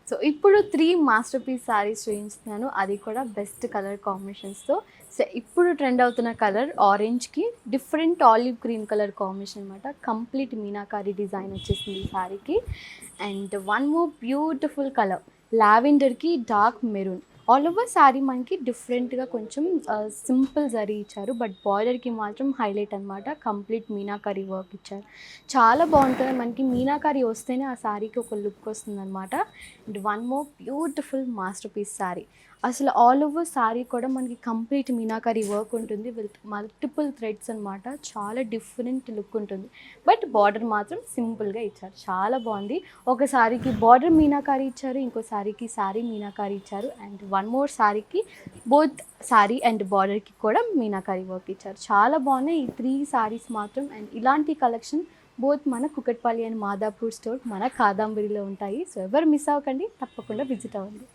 So ఇప్పుడు 3 master piece saris చూపించుతున్నాను. అది కూడా బెస్ట్ కలర్ కాంబినేషన్స్‌తో. సో ఇప్పుడు ట్రెండ్ అవుతున్న కలర్ ఆరెంజ్‌కి different olive green colour combination అనమాట. కంప్లీట్ మీనాకారి డిజైన్ వచ్చేసింది ఈ శారీకి. And one more beautiful colour లావెండర్‌కి dark maroon. All over sari మనకి డిఫరెంట్‌గా కొంచెం సింపుల్ జరీ ఇచ్చారు. బట్ బార్డర్‌కి మాత్రం హైలైట్ అనమాట. కంప్లీట్ మీనాకారి వర్క్ ఇచ్చారు. చాలా బాగుంటుంది. మనకి మీనాకారి వస్తేనే ఆ శారీకి ఒక లుక్ వస్తుందన్నమాట. And one more beautiful master sari. అసలు ఆల్ ఓవర్ శారీ కూడా మనకి కంప్లీట్ మీనాకారి వర్క్ ఉంటుంది విత్ మల్టిపుల్ థ్రెడ్స్ అనమాట. చాలా డిఫరెంట్ లుక్ ఉంటుంది. బట్ బార్డర్ మాత్రం సింపుల్గా ఇచ్చారు. చాలా బాగుంది. ఒక శారీకి బార్డర్ మీనాకారి ఇచ్చారు, ఇంకో శారీకి శారీ మీనాకారి ఇచ్చారు. అండ్ వన్ మోర్ శారీకి బోత్ శారీ అండ్ బార్డర్కి కూడా మీనాకారి వర్క్ ఇచ్చారు. చాలా బాగున్నాయి ఈ 3 శారీస్ మాత్రం. అండ్ ఇలాంటి కలెక్షన్ బోత్ మన కుకట్పల్లి అండ్ మాదాపూర్ స్టోర్ మన కాదంబరిలో ఉంటాయి. సో ఎవరు మిస్ అవ్వకండి, తప్పకుండా విజిట్ అవ్వండి.